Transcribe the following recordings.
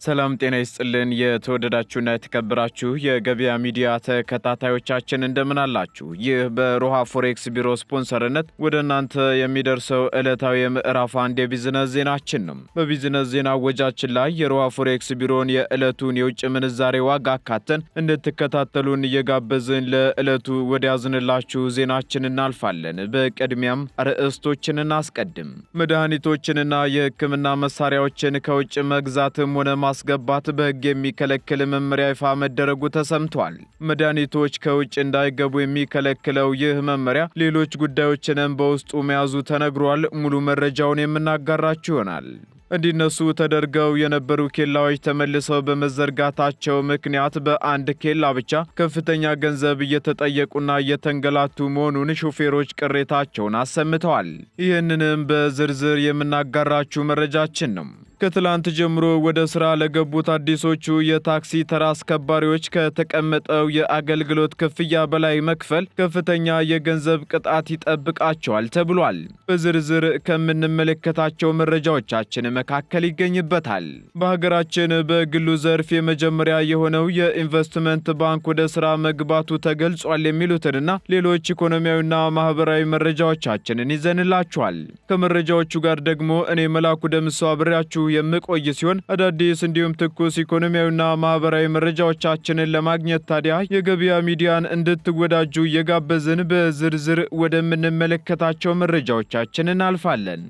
ሰላም ጤና ይስጥልን የተወደዳችሁና የተከበራችሁ የገበያ ሚዲያ ተከታታዮቻችን እንደምን አላችሁ? ይህ በሮሃ ፎሬክስ ቢሮ ስፖንሰርነት ወደ እናንተ የሚደርሰው ዕለታዊ የምዕራፍ አንድ የቢዝነስ ዜናችን ነው። በቢዝነስ ዜና ወጃችን ላይ የሮሃ ፎሬክስ ቢሮን የዕለቱን የውጭ ምንዛሬ ዋጋ አካተን እንድትከታተሉን እየጋበዝን ለዕለቱ ወደ ያዝንላችሁ ዜናችን እናልፋለን። በቅድሚያም አርዕስቶችን እናስቀድም። መድኃኒቶችንና የሕክምና መሳሪያዎችን ከውጭ መግዛትም ሆነ ማስገባት በሕግ የሚከለክል መመሪያ ይፋ መደረጉ ተሰምቷል። መድኃኒቶች ከውጭ እንዳይገቡ የሚከለክለው ይህ መመሪያ ሌሎች ጉዳዮችንም በውስጡ መያዙ ተነግሯል። ሙሉ መረጃውን የምናጋራችሁ ይሆናል። እንዲነሱ ተደርገው የነበሩ ኬላዎች ተመልሰው በመዘርጋታቸው ምክንያት በአንድ ኬላ ብቻ ከፍተኛ ገንዘብ እየተጠየቁና እየተንገላቱ መሆኑን ሹፌሮች ቅሬታቸውን አሰምተዋል። ይህንንም በዝርዝር የምናጋራችሁ መረጃችን ነው። ከትላንት ጀምሮ ወደ ሥራ ለገቡት አዲሶቹ የታክሲ ተራ አስከባሪዎች ከተቀመጠው የአገልግሎት ክፍያ በላይ መክፈል ከፍተኛ የገንዘብ ቅጣት ይጠብቃቸዋል ተብሏል። በዝርዝር ከምንመለከታቸው መረጃዎቻችን መካከል ይገኝበታል። በሀገራችን በግሉ ዘርፍ የመጀመሪያ የሆነው የኢንቨስትመንት ባንክ ወደ ሥራ መግባቱ ተገልጿል የሚሉትንና ሌሎች ኢኮኖሚያዊና ማህበራዊ መረጃዎቻችንን ይዘንላችኋል። ከመረጃዎቹ ጋር ደግሞ እኔ መላኩ ደምሶ አብሬያችሁ የምቆይ ሲሆን አዳዲስ እንዲሁም ትኩስ ኢኮኖሚያዊና ማህበራዊ መረጃዎቻችንን ለማግኘት ታዲያ የገበያ ሚዲያን እንድትወዳጁ እየጋበዝን በዝርዝር ወደምንመለከታቸው መረጃዎቻችን እናልፋለን።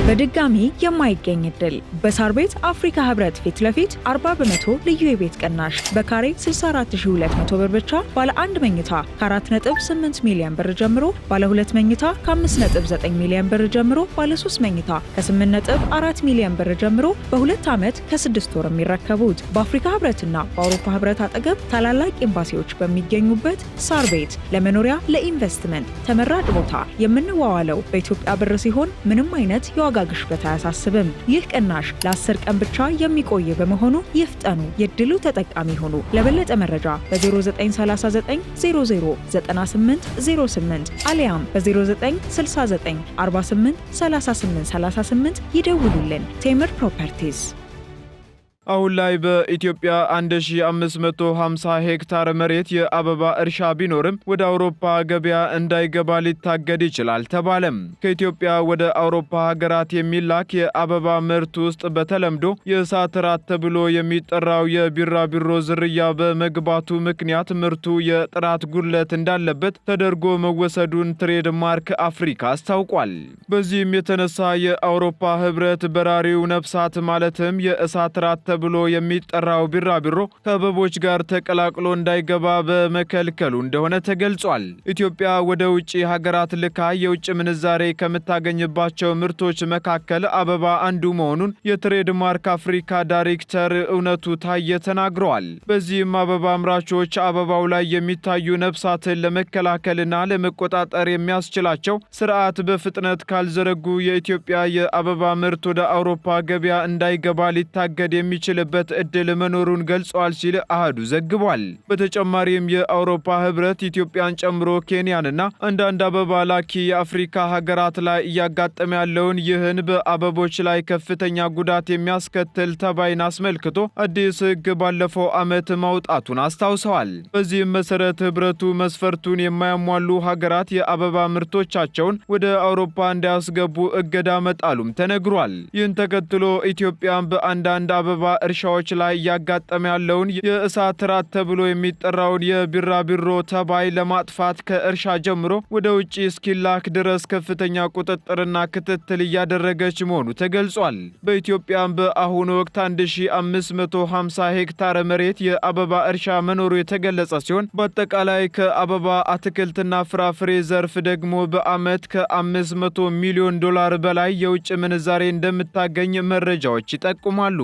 በድጋሚ የማይገኝ እድል በሳር ቤት አፍሪካ ህብረት ፊት ለፊት 40% ልዩ የቤት ቅናሽ በካሬ 64200 ብር ብቻ ባለ 1 መኝታ ከ4.8 ሚሊዮን ብር ጀምሮ ባለ 2 መኝታ ከ5.9 ሚሊዮን ብር ጀምሮ ባለ 3 መኝታ ከ8.4 ሚሊዮን ብር ጀምሮ በ2 ዓመት ከ6 ወር የሚረከቡት በአፍሪካ ህብረትና በአውሮፓ ህብረት አጠገብ ታላላቅ ኤምባሲዎች በሚገኙበት ሳር ቤት ለመኖሪያ ለኢንቨስትመንት ተመራጭ ቦታ የምንዋዋለው በኢትዮጵያ ብር ሲሆን ምንም አይነት የዋጋ ግሽበት አያሳስብም። ይህ ቅናሽ ለ10 ቀን ብቻ የሚቆይ በመሆኑ ይፍጠኑ፣ የድሉ ተጠቃሚ ሆኑ። ለበለጠ መረጃ በ0939 00 9808 አሊያም በ0969 48 38 38 ይደውሉልን። ቴምር ፕሮፐርቲስ። አሁን ላይ በኢትዮጵያ 1550 ሄክታር መሬት የአበባ እርሻ ቢኖርም ወደ አውሮፓ ገበያ እንዳይገባ ሊታገድ ይችላል ተባለም። ከኢትዮጵያ ወደ አውሮፓ ሀገራት የሚላክ የአበባ ምርት ውስጥ በተለምዶ የእሳት ራት ተብሎ የሚጠራው የቢራቢሮ ዝርያ በመግባቱ ምክንያት ምርቱ የጥራት ጉድለት እንዳለበት ተደርጎ መወሰዱን ትሬድ ማርክ አፍሪካ አስታውቋል። በዚህም የተነሳ የአውሮፓ ህብረት በራሪው ነፍሳት ማለትም የእሳት ራት ብሎ የሚጠራው ቢራቢሮ ከአበቦች ጋር ተቀላቅሎ እንዳይገባ በመከልከሉ እንደሆነ ተገልጿል። ኢትዮጵያ ወደ ውጪ ሀገራት ልካ የውጭ ምንዛሬ ከምታገኝባቸው ምርቶች መካከል አበባ አንዱ መሆኑን የትሬድ ማርክ አፍሪካ ዳይሬክተር እውነቱ ታየ ተናግረዋል። በዚህም አበባ አምራቾች አበባው ላይ የሚታዩ ነፍሳትን ለመከላከልና ለመቆጣጠር የሚያስችላቸው ስርዓት በፍጥነት ካልዘረጉ የኢትዮጵያ የአበባ ምርት ወደ አውሮፓ ገበያ እንዳይገባ ሊታገድ የሚችልበት እድል መኖሩን ገልጿል ሲል አሃዱ ዘግቧል። በተጨማሪም የአውሮፓ ህብረት ኢትዮጵያን ጨምሮ ኬንያንና አንዳንድ አበባ ላኪ የአፍሪካ ሀገራት ላይ እያጋጠመ ያለውን ይህን በአበቦች ላይ ከፍተኛ ጉዳት የሚያስከትል ተባይን አስመልክቶ አዲስ ህግ ባለፈው ዓመት ማውጣቱን አስታውሰዋል። በዚህም መሰረት ህብረቱ መስፈርቱን የማያሟሉ ሀገራት የአበባ ምርቶቻቸውን ወደ አውሮፓ እንዳያስገቡ እገዳ መጣሉም ተነግሯል። ይህን ተከትሎ ኢትዮጵያን በአንዳንድ አበባ እርሻዎች ላይ እያጋጠመ ያለውን የእሳት ራት ተብሎ የሚጠራውን የቢራቢሮ ተባይ ለማጥፋት ከእርሻ ጀምሮ ወደ ውጪ እስኪላክ ድረስ ከፍተኛ ቁጥጥርና ክትትል እያደረገች መሆኑ ተገልጿል። በኢትዮጵያም በአሁኑ ወቅት 1550 ሄክታር መሬት የአበባ እርሻ መኖሩ የተገለጸ ሲሆን በአጠቃላይ ከአበባ አትክልትና ፍራፍሬ ዘርፍ ደግሞ በዓመት ከ500 ሚሊዮን ዶላር በላይ የውጭ ምንዛሬ እንደምታገኝ መረጃዎች ይጠቁማሉ።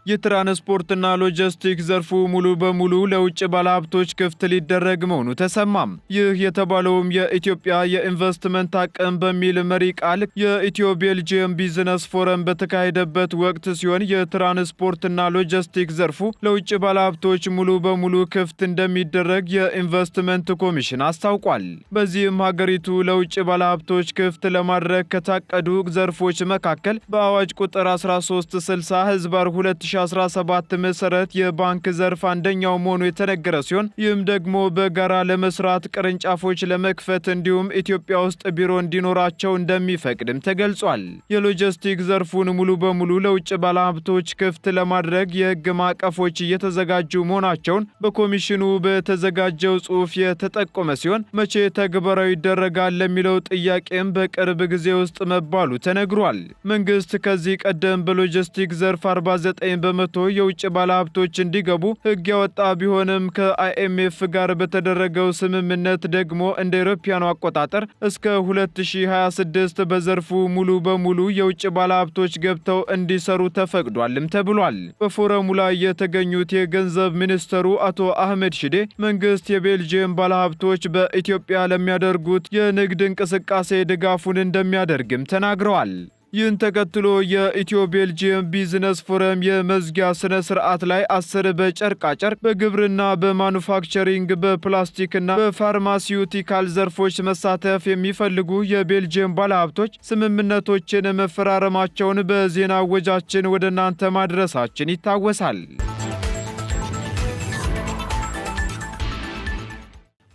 የትራንስፖርትና ሎጂስቲክ ዘርፉ ሙሉ በሙሉ ለውጭ ባለሀብቶች ክፍት ሊደረግ መሆኑ ተሰማም። ይህ የተባለውም የኢትዮጵያ የኢንቨስትመንት አቅም በሚል መሪ ቃል የኢትዮ ቤልጂየም ቢዝነስ ፎረም በተካሄደበት ወቅት ሲሆን የትራንስፖርትና ሎጂስቲክ ዘርፉ ለውጭ ባለሀብቶች ሙሉ በሙሉ ክፍት እንደሚደረግ የኢንቨስትመንት ኮሚሽን አስታውቋል። በዚህም ሀገሪቱ ለውጭ ባለሀብቶች ክፍት ለማድረግ ከታቀዱ ዘርፎች መካከል በአዋጅ ቁጥር 1360/2017 መሰረት የባንክ ዘርፍ አንደኛው መሆኑ የተነገረ ሲሆን ይህም ደግሞ በጋራ ለመስራት ቅርንጫፎች ለመክፈት እንዲሁም ኢትዮጵያ ውስጥ ቢሮ እንዲኖራቸው እንደሚፈቅድም ተገልጿል። የሎጂስቲክ ዘርፉን ሙሉ በሙሉ ለውጭ ባለሀብቶች ክፍት ለማድረግ የሕግ ማዕቀፎች እየተዘጋጁ መሆናቸውን በኮሚሽኑ በተዘጋጀው ጽሑፍ የተጠቆመ ሲሆን መቼ ተግባራዊ ይደረጋል ለሚለው ጥያቄም በቅርብ ጊዜ ውስጥ መባሉ ተነግሯል። መንግስት ከዚህ ቀደም በሎጂስቲክ ዘርፍ 49 በመቶ የውጭ ባለሀብቶች እንዲገቡ ሕግ ያወጣ ቢሆንም ከአይኤምኤፍ ጋር በተደረገው ስምምነት ደግሞ እንደ አውሮፓውያኑ አቆጣጠር እስከ 2026 በዘርፉ ሙሉ በሙሉ የውጭ ባለሀብቶች ገብተው እንዲሰሩ ተፈቅዷልም ተብሏል። በፎረሙ ላይ የተገኙት የገንዘብ ሚኒስተሩ አቶ አህመድ ሺዴ መንግስት የቤልጂየም ባለሀብቶች በኢትዮጵያ ለሚያደርጉት የንግድ እንቅስቃሴ ድጋፉን እንደሚያደርግም ተናግረዋል። ይህን ተከትሎ የኢትዮ ቤልጂየም ቢዝነስ ፎረም የመዝጊያ ስነ ስርዓት ላይ 10 በጨርቃጨርቅ፣ በግብርና፣ በማኑፋክቸሪንግ፣ በፕላስቲክና በፋርማሲዩቲካል ዘርፎች መሳተፍ የሚፈልጉ የቤልጂየም ባለሀብቶች ስምምነቶችን መፈራረማቸውን በዜና ወጃችን ወደ እናንተ ማድረሳችን ይታወሳል።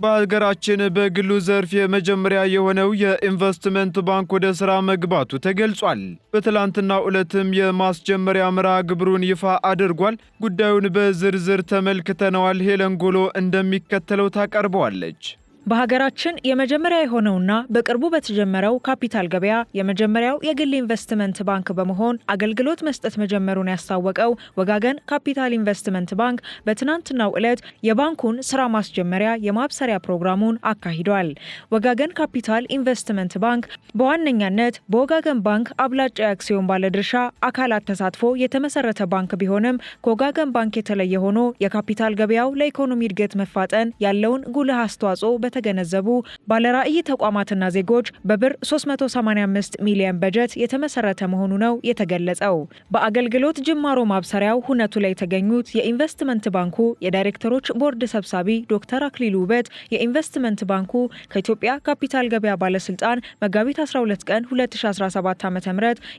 በሀገራችን በግሉ ዘርፍ የመጀመሪያ የሆነው የኢንቨስትመንት ባንክ ወደ ሥራ መግባቱ ተገልጿል። በትላንትናው ዕለትም የማስጀመሪያ መርሃ ግብሩን ይፋ አድርጓል። ጉዳዩን በዝርዝር ተመልክተነዋል። ሄለን ጎሎ እንደሚከተለው ታቀርበዋለች። በሀገራችን የመጀመሪያ የሆነውና በቅርቡ በተጀመረው ካፒታል ገበያ የመጀመሪያው የግል ኢንቨስትመንት ባንክ በመሆን አገልግሎት መስጠት መጀመሩን ያስታወቀው ወጋገን ካፒታል ኢንቨስትመንት ባንክ በትናንትናው ዕለት የባንኩን ስራ ማስጀመሪያ የማብሰሪያ ፕሮግራሙን አካሂዷል። ወጋገን ካፒታል ኢንቨስትመንት ባንክ በዋነኛነት በወጋገን ባንክ አብላጫ የአክሲዮን ባለድርሻ አካላት ተሳትፎ የተመሰረተ ባንክ ቢሆንም ከወጋገን ባንክ የተለየ ሆኖ የካፒታል ገበያው ለኢኮኖሚ እድገት መፋጠን ያለውን ጉልህ አስተዋጽኦ በተገነዘቡ ባለራዕይ ተቋማትና ዜጎች በብር 385 ሚሊዮን በጀት የተመሰረተ መሆኑ ነው የተገለጸው። በአገልግሎት ጅማሮ ማብሰሪያው ሁነቱ ላይ የተገኙት የኢንቨስትመንት ባንኩ የዳይሬክተሮች ቦርድ ሰብሳቢ ዶክተር አክሊሉ ውበት የኢንቨስትመንት ባንኩ ከኢትዮጵያ ካፒታል ገበያ ባለስልጣን መጋቢት 12 ቀን 2017 ዓ.ም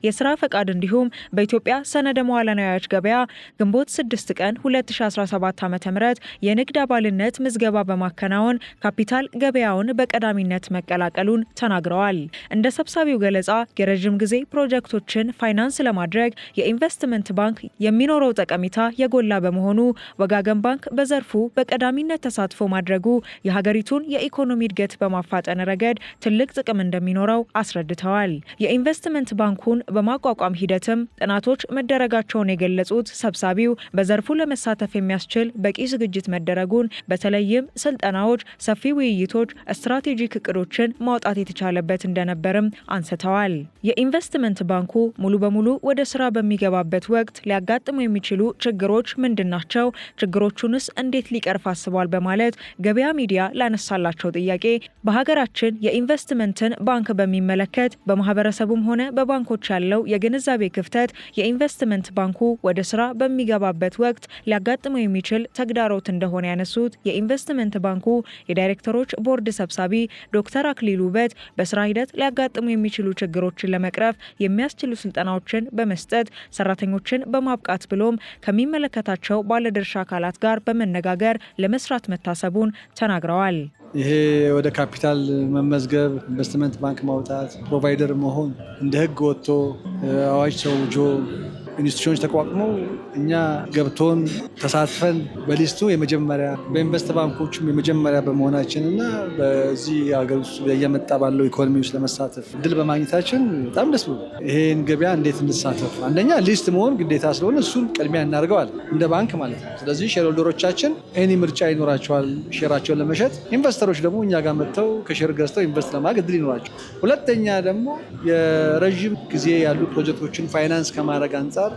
የስራ ፈቃድ እንዲሁም በኢትዮጵያ ሰነደ መዋዕለ ንዋዮች ገበያ ግንቦት 6 ቀን 2017 ዓ.ም የንግድ አባልነት ምዝገባ በማከናወን ካፒታል ገበያውን በቀዳሚነት መቀላቀሉን ተናግረዋል። እንደ ሰብሳቢው ገለጻ የረዥም ጊዜ ፕሮጀክቶችን ፋይናንስ ለማድረግ የኢንቨስትመንት ባንክ የሚኖረው ጠቀሜታ የጎላ በመሆኑ ወጋገን ባንክ በዘርፉ በቀዳሚነት ተሳትፎ ማድረጉ የሀገሪቱን የኢኮኖሚ እድገት በማፋጠን ረገድ ትልቅ ጥቅም እንደሚኖረው አስረድተዋል። የኢንቨስትመንት ባንኩን በማቋቋም ሂደትም ጥናቶች መደረጋቸውን የገለጹት ሰብሳቢው በዘርፉ ለመሳተፍ የሚያስችል በቂ ዝግጅት መደረጉን በተለይም ስልጠናዎች፣ ሰፊ ውይይቶች፣ ስትራቴጂክ እቅዶችን ማውጣት የተቻለበት እንደነበርም አንስተዋል። የኢንቨስትመንት ባንኩ ሙሉ በሙሉ ወደ ስራ በሚገባበት ወቅት ሊያጋጥሙ የሚችሉ ችግሮች ምንድናቸው? ችግሮቹንስ እንዴት ሊቀርፍ አስቧል? በማለት ገበያ ሚዲያ ላነሳላቸው ጥያቄ በሀገራችን የኢንቨስትመንትን ባንክ በሚመለከት በማህበረሰቡም ሆነ በባንኮች ያለው የግንዛቤ ክፍተት የኢንቨስትመንት ባንኩ ወደ ስራ በሚገባበት ወቅት ሊያጋጥሙ የሚችል ተግዳሮት እንደሆነ ያነሱት የኢንቨስትመንት ባንኩ የዳይሬክተሮች ቦርድ ሰብሳቢ ዶክተር አክሊሉ ውበት በስራ ሂደት ሊያጋጥሙ የሚችሉ ችግሮችን ለመቅረፍ የሚያስችሉ ስልጠናዎችን በመስጠት ሰራተኞችን በማብቃት ብሎም ከሚመለከታቸው ባለድርሻ አካላት ጋር በመነጋገር ለመስራት መታሰቡን ተናግረዋል። ይሄ ወደ ካፒታል መመዝገብ፣ ኢንቨስትመንት ባንክ ማውጣት፣ ፕሮቫይደር መሆን እንደ ህግ ወጥቶ አዋጅ ተውጆ ኢንስቲትዩሽኖች ተቋቁመው እኛ ገብቶን ተሳትፈን በሊስቱ የመጀመሪያ በኢንቨስት ባንኮችም የመጀመሪያ በመሆናችን እና በዚህ ሀገር ውስጥ እየመጣ ባለው ኢኮኖሚ ውስጥ ለመሳተፍ እድል በማግኘታችን በጣም ደስ ብሎ ይሄን ገበያ እንዴት እንሳተፍ፣ አንደኛ ሊስት መሆን ግዴታ ስለሆነ እሱን ቅድሚያ እናደርገዋል እንደ ባንክ ማለት ነው። ስለዚህ ሼር ሆልደሮቻችን ኤኒ ምርጫ ይኖራቸዋል ሼራቸውን ለመሸጥ፣ ኢንቨስተሮች ደግሞ እኛ ጋር መጥተው ከሼር ገዝተው ኢንቨስት ለማድረግ እድል ይኖራቸው። ሁለተኛ ደግሞ የረዥም ጊዜ ያሉ ፕሮጀክቶችን ፋይናንስ ከማድረግ አንጻር አንጻር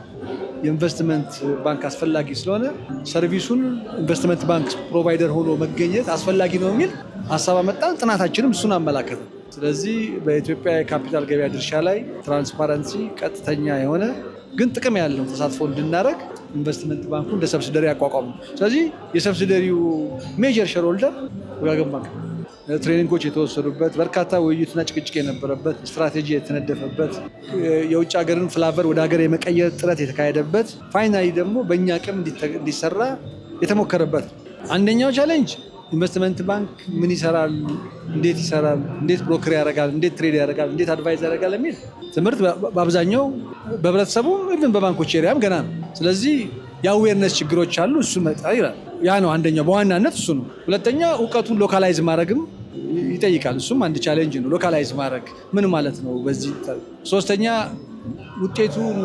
የኢንቨስትመንት ባንክ አስፈላጊ ስለሆነ ሰርቪሱን ኢንቨስትመንት ባንክ ፕሮቫይደር ሆኖ መገኘት አስፈላጊ ነው የሚል ሀሳብ አመጣን። ጥናታችንም እሱን አመላከተ። ስለዚህ በኢትዮጵያ የካፒታል ገበያ ድርሻ ላይ ትራንስፓረንሲ ቀጥተኛ የሆነ ግን ጥቅም ያለው ተሳትፎ እንድናደርግ ኢንቨስትመንት ባንኩ እንደ ሰብሲደሪ ያቋቋሙ። ስለዚህ የሰብሲደሪው ሜጀር ሼርሆልደር ወጋገን ባንክ ትሬኒንጎች የተወሰዱበት በርካታ ውይይትና ጭቅጭቅ የነበረበት ስትራቴጂ የተነደፈበት የውጭ ሀገርን ፍላቨር ወደ ሀገር የመቀየር ጥረት የተካሄደበት ፋይናሊ ደግሞ በእኛ አቅም እንዲሰራ የተሞከረበት። አንደኛው ቻሌንጅ ኢንቨስትመንት ባንክ ምን ይሰራል፣ እንዴት ይሰራል፣ እንዴት ብሮከር ያደርጋል፣ እንዴት ትሬድ ያደርጋል፣ እንዴት አድቫይዝ ያደርጋል የሚል ትምህርት በአብዛኛው በህብረተሰቡ ኢቭን በባንኮች ኤሪያም ገና ነው። ስለዚህ የአዌርነስ ችግሮች አሉ። እሱ መጣ ይላል። ያ ነው አንደኛው በዋናነት እሱ ነው። ሁለተኛ እውቀቱን ሎካላይዝ ማድረግም ይጠይቃል። እሱም አንድ ቻሌንጅ ነው። ሎካላይዝ ማድረግ ምን ማለት ነው በዚህ። ሶስተኛ ውጤቱን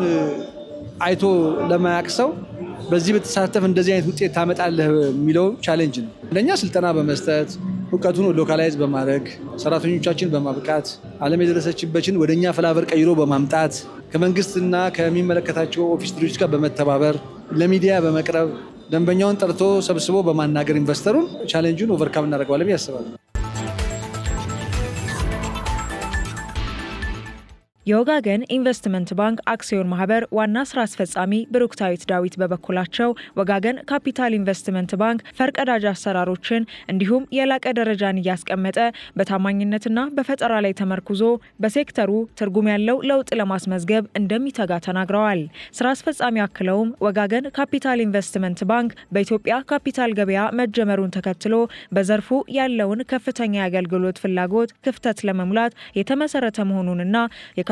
አይቶ ለማያቅ ሰው በዚህ ብትሳተፍ እንደዚህ አይነት ውጤት ታመጣለህ የሚለው ቻሌንጅ ነው። አንደኛ ስልጠና በመስጠት እውቀቱን ሎካላይዝ በማድረግ ሰራተኞቻችን በማብቃት ዓለም የደረሰችበትን ወደኛ ፍላቨር ቀይሮ በማምጣት ከመንግስትና ከሚመለከታቸው ኦፊስ ድርጅቶች ጋር በመተባበር ለሚዲያ በመቅረብ ደንበኛውን ጠርቶ ሰብስቦ በማናገር ኢንቨስተሩን ቻሌንጁን ኦቨርካም እናደርገዋለን ብዬ አስባለሁ። የወጋገን ኢንቨስትመንት ባንክ አክሲዮን ማህበር ዋና ስራ አስፈጻሚ ብሩክታዊት ዳዊት በበኩላቸው ወጋገን ካፒታል ኢንቨስትመንት ባንክ ፈርቀዳጅ አሰራሮችን እንዲሁም የላቀ ደረጃን እያስቀመጠ በታማኝነትና በፈጠራ ላይ ተመርኩዞ በሴክተሩ ትርጉም ያለው ለውጥ ለማስመዝገብ እንደሚተጋ ተናግረዋል። ስራ አስፈጻሚ አክለውም ወጋገን ካፒታል ኢንቨስትመንት ባንክ በኢትዮጵያ ካፒታል ገበያ መጀመሩን ተከትሎ በዘርፉ ያለውን ከፍተኛ የአገልግሎት ፍላጎት ክፍተት ለመሙላት የተመሰረተ መሆኑንና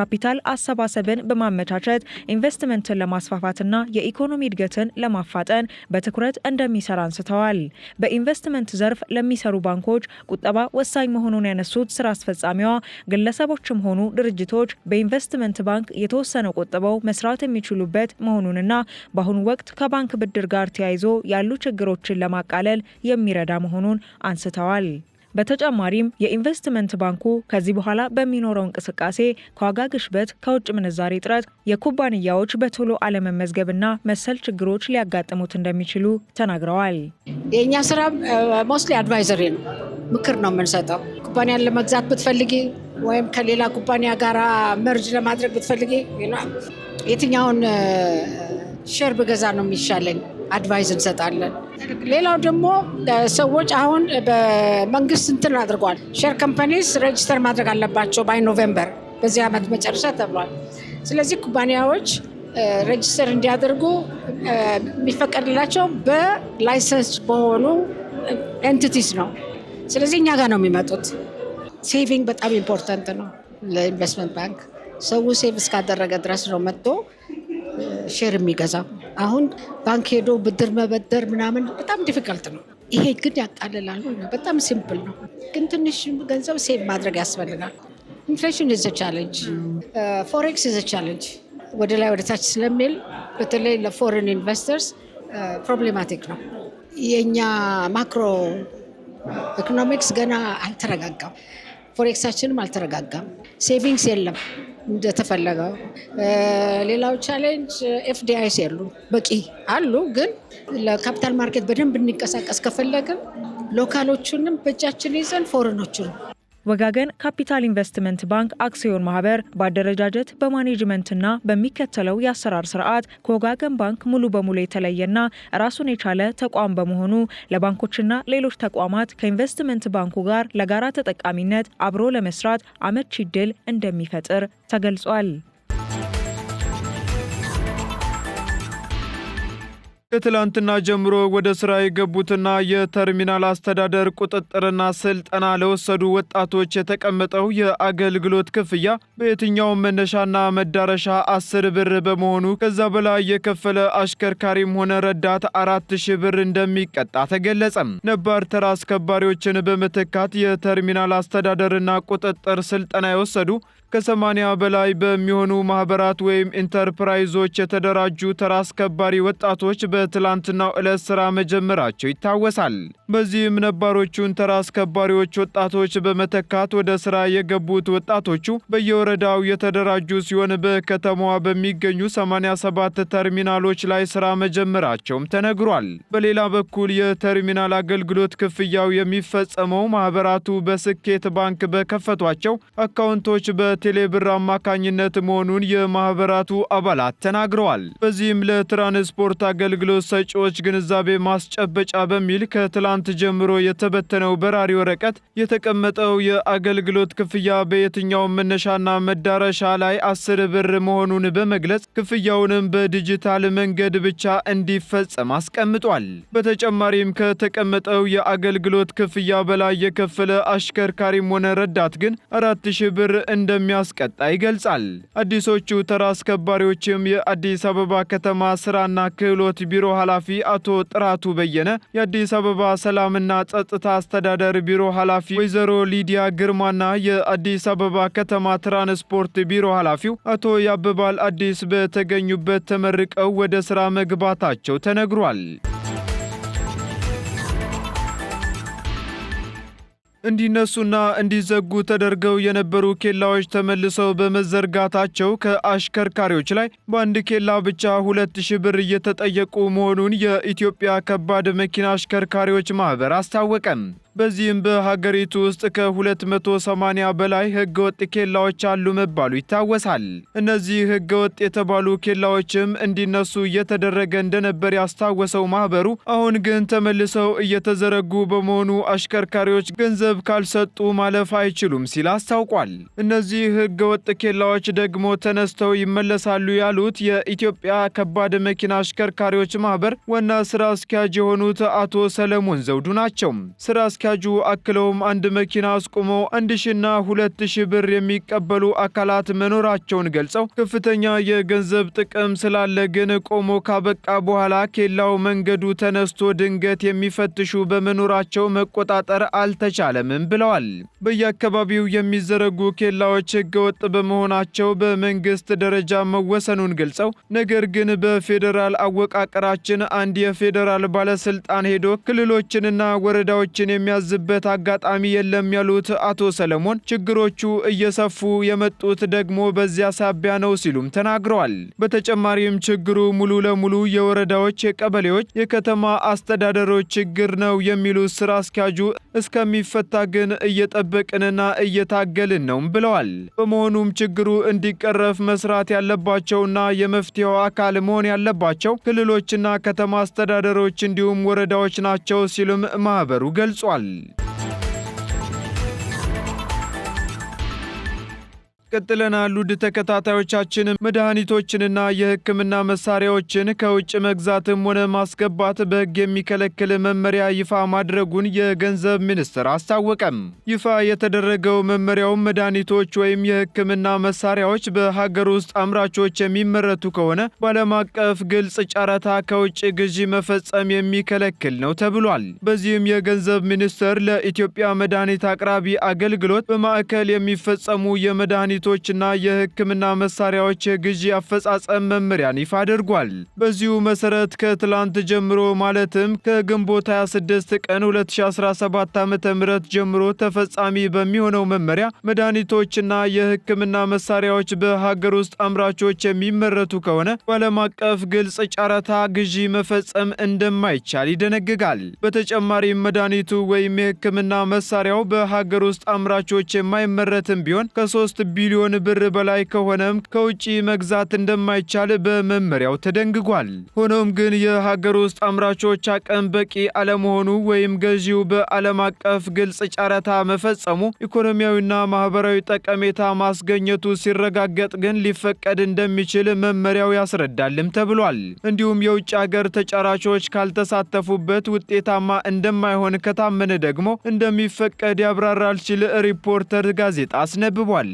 ካፒታል አሰባሰብን በማመቻቸት ኢንቨስትመንትን ለማስፋፋትና የኢኮኖሚ እድገትን ለማፋጠን በትኩረት እንደሚሰራ አንስተዋል። በኢንቨስትመንት ዘርፍ ለሚሰሩ ባንኮች ቁጠባ ወሳኝ መሆኑን ያነሱት ስራ አስፈጻሚዋ ግለሰቦችም ሆኑ ድርጅቶች በኢንቨስትመንት ባንክ የተወሰነ ቆጥበው መስራት የሚችሉበት መሆኑንና በአሁኑ ወቅት ከባንክ ብድር ጋር ተያይዞ ያሉ ችግሮችን ለማቃለል የሚረዳ መሆኑን አንስተዋል። በተጨማሪም የኢንቨስትመንት ባንኩ ከዚህ በኋላ በሚኖረው እንቅስቃሴ ከዋጋ ግሽበት፣ ከውጭ ምንዛሬ እጥረት፣ የኩባንያዎች በቶሎ አለመመዝገብና መሰል ችግሮች ሊያጋጥሙት እንደሚችሉ ተናግረዋል። የእኛ ስራ ሞስትሊ አድቫይዘሪ ነው፣ ምክር ነው የምንሰጠው። ኩባንያን ለመግዛት ብትፈልጊ ወይም ከሌላ ኩባንያ ጋር መርጅ ለማድረግ ብትፈልጊ የትኛውን ሼር ብገዛ ነው የሚሻለኝ አድቫይዝ እንሰጣለን። ሌላው ደግሞ ሰዎች አሁን በመንግስት እንትን አድርጓል። ሼር ካምፓኒስ ሬጅስተር ማድረግ አለባቸው ባይ ኖቬምበር በዚህ ዓመት መጨረሻ ተብሏል። ስለዚህ ኩባንያዎች ሬጅስተር እንዲያደርጉ የሚፈቀድላቸው በላይሰንስ በሆኑ ኤንቲቲስ ነው። ስለዚህ እኛ ጋር ነው የሚመጡት። ሴቪንግ በጣም ኢምፖርታንት ነው ለኢንቨስትመንት ባንክ። ሰው ሴቭ እስካደረገ ድረስ ነው መጥቶ ሼር የሚገዛው። አሁን ባንክ ሄዶ ብድር መበደር ምናምን በጣም ዲፊካልት ነው። ይሄ ግን ያቃልላሉ። በጣም ሲምፕል ነው፣ ግን ትንሽ ገንዘብ ሴቭ ማድረግ ያስፈልጋል። ኢንፍሌሽን ኢዝ ቻሌንጅ፣ ፎሬክስ ኢዝ ቻሌንጅ። ወደ ላይ ወደ ታች ስለሚል በተለይ ለፎሬን ኢንቨስተርስ ፕሮብሌማቲክ ነው። የእኛ ማክሮ ኢኮኖሚክስ ገና አልተረጋጋም፣ ፎሬክሳችንም አልተረጋጋም፣ ሴቪንግስ የለም እንደተፈለገው። ሌላው ቻሌንጅ ኤፍዲአይስ የሉ፣ በቂ አሉ፣ ግን ለካፒታል ማርኬት በደንብ እንዲንቀሳቀስ ከፈለግን ሎካሎቹንም በእጃችን ይዘን ፎሬኖቹንም። ወጋገን ካፒታል ኢንቨስትመንት ባንክ አክሲዮን ማህበር በአደረጃጀት በማኔጅመንትና በሚከተለው የአሰራር ስርዓት ከወጋገን ባንክ ሙሉ በሙሉ የተለየና ራሱን የቻለ ተቋም በመሆኑ ለባንኮችና ሌሎች ተቋማት ከኢንቨስትመንት ባንኩ ጋር ለጋራ ተጠቃሚነት አብሮ ለመስራት አመቺ ዕድል እንደሚፈጥር ተገልጿል። ከትላንትና ጀምሮ ወደ ስራ የገቡትና የተርሚናል አስተዳደር ቁጥጥርና ስልጠና ለወሰዱ ወጣቶች የተቀመጠው የአገልግሎት ክፍያ በየትኛውም መነሻና መዳረሻ 10 ብር በመሆኑ ከዛ በላይ የከፈለ አሽከርካሪም ሆነ ረዳት 4000 ብር እንደሚቀጣ ተገለጸም። ነባር ተራ አስከባሪዎችን በመተካት የተርሚናል አስተዳደርና ቁጥጥር ስልጠና የወሰዱ ከ80 በላይ በሚሆኑ ማህበራት ወይም ኢንተርፕራይዞች የተደራጁ ተራ አስከባሪ ወጣቶች በትላንትናው ዕለት ስራ መጀመራቸው ይታወሳል። በዚህም ነባሮቹን ተራ አስከባሪዎች ወጣቶች በመተካት ወደ ስራ የገቡት ወጣቶቹ በየወረዳው የተደራጁ ሲሆን በከተማዋ በሚገኙ 87 ተርሚናሎች ላይ ስራ መጀመራቸውም ተነግሯል። በሌላ በኩል የተርሚናል አገልግሎት ክፍያው የሚፈጸመው ማህበራቱ በስኬት ባንክ በከፈቷቸው አካውንቶች በቴሌብር አማካኝነት መሆኑን የማህበራቱ አባላት ተናግረዋል። በዚህም ለትራንስፖርት አገልግሎት ሰጪዎች ግንዛቤ ማስጨበጫ በሚል ከትላንት ጀምሮ የተበተነው በራሪ ወረቀት የተቀመጠው የአገልግሎት ክፍያ በየትኛው መነሻና መዳረሻ ላይ 10 ብር መሆኑን በመግለጽ ክፍያውንም በዲጂታል መንገድ ብቻ እንዲፈጸም አስቀምጧል። በተጨማሪም ከተቀመጠው የአገልግሎት ክፍያ በላይ የከፈለ አሽከርካሪም ሆነ ረዳት ግን 4000 ብር እንደሚያስቀጣ ይገልጻል። አዲሶቹ ተራ አስከባሪዎችም የአዲስ አበባ ከተማ ስራና ክህሎት ቢሮ ኃላፊ አቶ ጥራቱ በየነ፣ የአዲስ አበባ ሰላምና ጸጥታ አስተዳደር ቢሮ ኃላፊ ወይዘሮ ሊዲያ ግርማና የአዲስ አበባ ከተማ ትራንስፖርት ቢሮ ኃላፊው አቶ ያበባል አዲስ በተገኙበት ተመርቀው ወደ ስራ መግባታቸው ተነግሯል። እንዲነሱና እንዲዘጉ ተደርገው የነበሩ ኬላዎች ተመልሰው በመዘርጋታቸው ከአሽከርካሪዎች ላይ በአንድ ኬላ ብቻ 2000 ብር እየተጠየቁ መሆኑን የኢትዮጵያ ከባድ መኪና አሽከርካሪዎች ማህበር አስታወቀም። በዚህም በሀገሪቱ ውስጥ ከ280 በላይ ህገወጥ ኬላዎች አሉ መባሉ ይታወሳል። እነዚህ ህገወጥ የተባሉ ኬላዎችም እንዲነሱ እየተደረገ እንደነበር ያስታወሰው ማህበሩ አሁን ግን ተመልሰው እየተዘረጉ በመሆኑ አሽከርካሪዎች ገንዘብ ካልሰጡ ማለፍ አይችሉም ሲል አስታውቋል። እነዚህ ህገወጥ ኬላዎች ደግሞ ተነስተው ይመለሳሉ ያሉት የኢትዮጵያ ከባድ መኪና አሽከርካሪዎች ማህበር ዋና ስራ አስኪያጅ የሆኑት አቶ ሰለሞን ዘውዱ ናቸው። ስራ አስኪያጁ አክለውም አንድ መኪና አስቆመው 1000ና 2000 ብር የሚቀበሉ አካላት መኖራቸውን ገልጸው ከፍተኛ የገንዘብ ጥቅም ስላለ ግን ቆሞ ካበቃ በኋላ ኬላው መንገዱ ተነስቶ ድንገት የሚፈትሹ በመኖራቸው መቆጣጠር አልተቻለምም ብለዋል። በየአካባቢው የሚዘረጉ ኬላዎች ህገወጥ በመሆናቸው በመንግስት ደረጃ መወሰኑን ገልጸው ነገር ግን በፌዴራል አወቃቀራችን አንድ የፌዴራል ባለስልጣን ሄዶ ክልሎችንና ወረዳዎችን የሚያዝበት አጋጣሚ የለም ያሉት አቶ ሰለሞን ችግሮቹ እየሰፉ የመጡት ደግሞ በዚያ ሳቢያ ነው ሲሉም ተናግረዋል። በተጨማሪም ችግሩ ሙሉ ለሙሉ የወረዳዎች፣ የቀበሌዎች፣ የከተማ አስተዳደሮች ችግር ነው የሚሉት ስራ አስኪያጁ እስከሚፈታ ግን እየጠበቅንና እየታገልን ነው ብለዋል። በመሆኑም ችግሩ እንዲቀረፍ መስራት ያለባቸውና የመፍትሄው አካል መሆን ያለባቸው ክልሎችና ከተማ አስተዳደሮች እንዲሁም ወረዳዎች ናቸው ሲሉም ማህበሩ ገልጿል። ቀጥለናል። ውድ ተከታታዮቻችን መድኃኒቶችንና የሕክምና መሳሪያዎችን ከውጭ መግዛትም ሆነ ማስገባት በሕግ የሚከለክል መመሪያ ይፋ ማድረጉን የገንዘብ ሚኒስቴር አስታወቀም። ይፋ የተደረገው መመሪያውም መድኃኒቶች ወይም የሕክምና መሳሪያዎች በሀገር ውስጥ አምራቾች የሚመረቱ ከሆነ በዓለም አቀፍ ግልጽ ጨረታ ከውጭ ግዢ መፈጸም የሚከለክል ነው ተብሏል። በዚህም የገንዘብ ሚኒስቴር ለኢትዮጵያ መድኃኒት አቅራቢ አገልግሎት በማዕከል የሚፈጸሙ የመድኃኒቶችና የሕክምና መሳሪያዎች የግዢ አፈጻጸም መመሪያን ይፋ አድርጓል። በዚሁ መሰረት ከትላንት ጀምሮ ማለትም ከግንቦት 26 ቀን 2017 ዓ.ም ጀምሮ ተፈጻሚ በሚሆነው መመሪያ መድኃኒቶችና የሕክምና መሳሪያዎች በሀገር ውስጥ አምራቾች የሚመረቱ ከሆነ በዓለም አቀፍ ግልጽ ጨረታ ግዢ መፈጸም እንደማይቻል ይደነግጋል። በተጨማሪም መድኃኒቱ ወይም የሕክምና መሳሪያው በሀገር ውስጥ አምራቾች የማይመረትም ቢሆን ከ3 ቢሊዮን ብር በላይ ከሆነም ከውጪ መግዛት እንደማይቻል በመመሪያው ተደንግጓል። ሆኖም ግን የሀገር ውስጥ አምራቾች አቅም በቂ አለመሆኑ ወይም ገዢው በዓለም አቀፍ ግልጽ ጨረታ መፈጸሙ ኢኮኖሚያዊና ማህበራዊ ጠቀሜታ ማስገኘቱ ሲረጋገጥ ግን ሊፈቀድ እንደሚችል መመሪያው ያስረዳልም ተብሏል። እንዲሁም የውጭ ሀገር ተጫራቾች ካልተሳተፉበት ውጤታማ እንደማይሆን ከታመነ ደግሞ እንደሚፈቀድ ያብራራል ሲል ሪፖርተር ጋዜጣ አስነብቧል።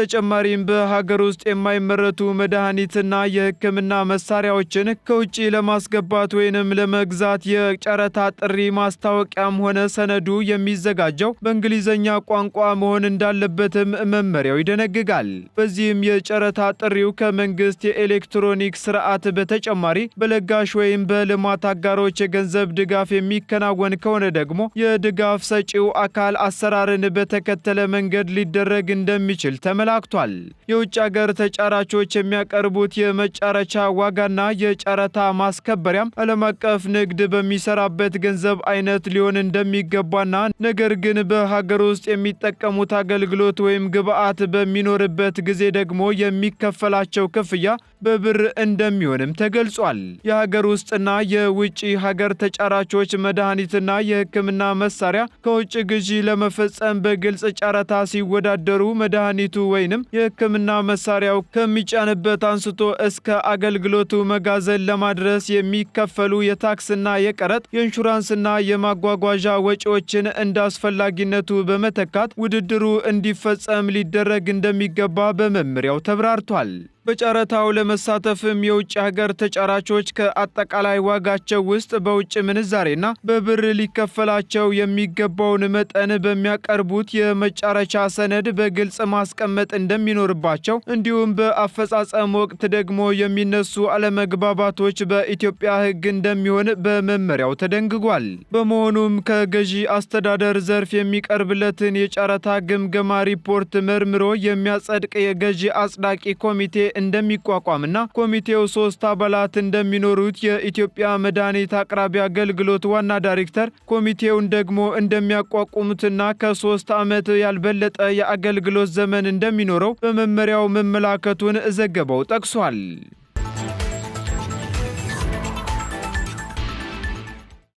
በተጨማሪም በሀገር ውስጥ የማይመረቱ መድኃኒትና የሕክምና መሳሪያዎችን ከውጭ ለማስገባት ወይንም ለመግዛት የጨረታ ጥሪ ማስታወቂያም ሆነ ሰነዱ የሚዘጋጀው በእንግሊዝኛ ቋንቋ መሆን እንዳለበትም መመሪያው ይደነግጋል። በዚህም የጨረታ ጥሪው ከመንግስት የኤሌክትሮኒክስ ስርዓት በተጨማሪ በለጋሽ ወይም በልማት አጋሮች የገንዘብ ድጋፍ የሚከናወን ከሆነ ደግሞ የድጋፍ ሰጪው አካል አሰራርን በተከተለ መንገድ ሊደረግ እንደሚችል ተመላክቷል። የውጭ ሀገር ተጫራቾች የሚያቀርቡት የመጫረቻ ዋጋና የጨረታ ማስከበሪያም ዓለም አቀፍ ንግድ በሚሰራበት ገንዘብ አይነት ሊሆን እንደሚገባና ነገር ግን በሀገር ውስጥ የሚጠቀሙት አገልግሎት ወይም ግብአት በሚኖርበት ጊዜ ደግሞ የሚከፈላቸው ክፍያ በብር እንደሚሆንም ተገልጿል። የሀገር ውስጥና የውጭ ሀገር ተጫራቾች መድኃኒትና የሕክምና መሳሪያ ከውጭ ግዢ ለመፈጸም በግልጽ ጨረታ ሲወዳደሩ መድኃኒቱ ወይንም የሕክምና መሳሪያው ከሚጫንበት አንስቶ እስከ አገልግሎቱ መጋዘን ለማድረስ የሚከፈሉ የታክስና የቀረጥ የኢንሹራንስና የማጓጓዣ ወጪዎችን እንደ አስፈላጊነቱ በመተካት ውድድሩ እንዲፈጸም ሊደረግ እንደሚገባ በመመሪያው ተብራርቷል። በጨረታው ለመሳተፍም የውጭ ሀገር ተጫራቾች ከአጠቃላይ ዋጋቸው ውስጥ በውጭ ምንዛሬና በብር ሊከፈላቸው የሚገባውን መጠን በሚያቀርቡት የመጫረቻ ሰነድ በግልጽ ማስቀመጥ እንደሚኖርባቸው እንዲሁም በአፈጻጸም ወቅት ደግሞ የሚነሱ አለመግባባቶች በኢትዮጵያ ሕግ እንደሚሆን በመመሪያው ተደንግጓል። በመሆኑም ከገዢ አስተዳደር ዘርፍ የሚቀርብለትን የጨረታ ግምገማ ሪፖርት መርምሮ የሚያጸድቅ የገዢ አጽዳቂ ኮሚቴ እንደሚቋቋምና ኮሚቴው 3 አባላት እንደሚኖሩት የኢትዮጵያ መድኃኒት አቅራቢ አገልግሎት ዋና ዳይሬክተር ኮሚቴውን ደግሞ እንደሚያቋቁሙትና ከ3 ዓመት ያልበለጠ የአገልግሎት ዘመን እንደሚኖረው በመመሪያው መመላከቱን ዘገባው ጠቅሷል።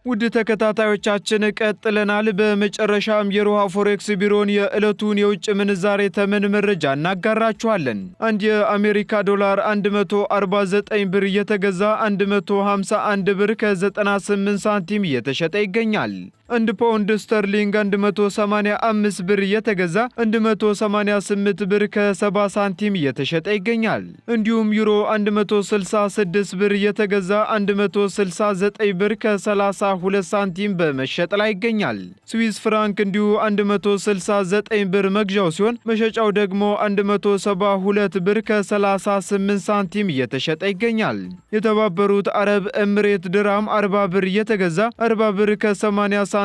ውድ ተከታታዮቻችን ቀጥለናል። በመጨረሻም የሮሃ ፎሬክስ ቢሮን የዕለቱን የውጭ ምንዛሬ ተመን መረጃ እናጋራችኋለን። አንድ የአሜሪካ ዶላር 149 ብር እየተገዛ 151 ብር ከ98 ሳንቲም እየተሸጠ ይገኛል። 1 ፓውንድ ስተርሊንግ 185 ብር እየተገዛ 188 ብር ከ70 ሳንቲም እየተሸጠ ይገኛል። እንዲሁም ዩሮ 166 ብር እየተገዛ 169 ብር ከ32 ሳንቲም በመሸጥ ላይ ይገኛል። ስዊስ ፍራንክ እንዲሁ 169 ብር መግዣው ሲሆን መሸጫው ደግሞ 172 ብር ከ38 ሳንቲም እየተሸጠ ይገኛል። የተባበሩት አረብ ኤምሬት ድራም 40 ብር እየተገዛ 40 ብር ከ80 ሳንቲም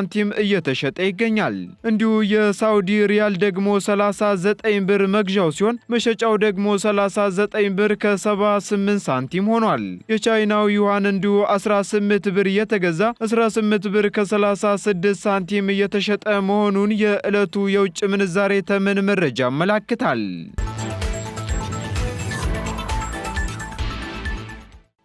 እየተሸጠ ይገኛል። እንዲሁ የሳውዲ ሪያል ደግሞ 39 ብር መግዣው ሲሆን መሸጫው ደግሞ 39 ብር ከ78 ሳንቲም ሆኗል። የቻይናው ዩዋን እንዲሁ 18 ብር እየተገዛ 18 ብር ከ36 ሳንቲም እየተሸጠ መሆኑን የዕለቱ የውጭ ምንዛሬ ተመን መረጃ ያመለክታል።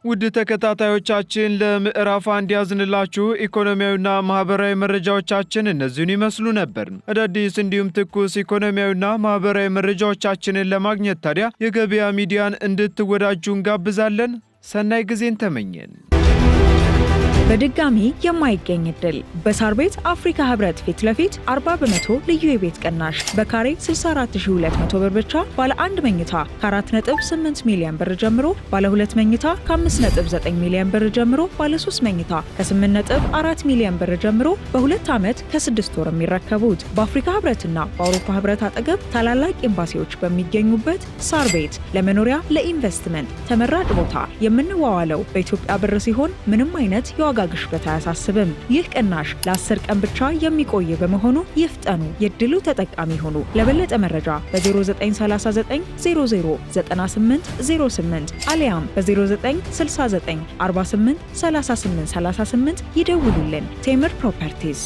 ውድ ተከታታዮቻችን ለምዕራፍ 1 ያዝንላችሁ ኢኮኖሚያዊና ማህበራዊ መረጃዎቻችን እነዚህን ይመስሉ ነበር። አዳዲስ እንዲሁም ትኩስ ኢኮኖሚያዊና ማህበራዊ መረጃዎቻችንን ለማግኘት ታዲያ የገበያ ሚዲያን እንድትወዳጁ እንጋብዛለን። ሰናይ ጊዜን ተመኘን። በድጋሚ የማይገኝ እድል በሳር ቤት አፍሪካ ህብረት ፊት ለፊት 40% ልዩ የቤት ቅናሽ በካሬ 64200 ብር ብቻ ባለ 1 መኝታ ከ4.8 ሚሊዮን ብር ጀምሮ ባለ 2 መኝታ ከ5.9 ሚሊዮን ብር ጀምሮ ባለ 3 መኝታ ከ8.4 ሚሊዮን ብር ጀምሮ በ2 ዓመት ከ6 ወር የሚረከቡት በአፍሪካ ህብረትና በአውሮፓ ህብረት አጠገብ ታላላቅ ኤምባሲዎች በሚገኙበት ሳር ቤት ለመኖሪያ ለኢንቨስትመንት ተመራጭ ቦታ የምንዋዋለው በኢትዮጵያ ብር ሲሆን ምንም አይነት የዋጋ ግሽበት አያሳስብም። ይህ ቅናሽ ለ10 ቀን ብቻ የሚቆይ በመሆኑ ይፍጠኑ፣ የድሉ ተጠቃሚ ሆኑ። ለበለጠ መረጃ በ0939 009808 አሊያም በ0969 48 38 38 ይደውሉልን። ቴምር ፕሮፐርቲስ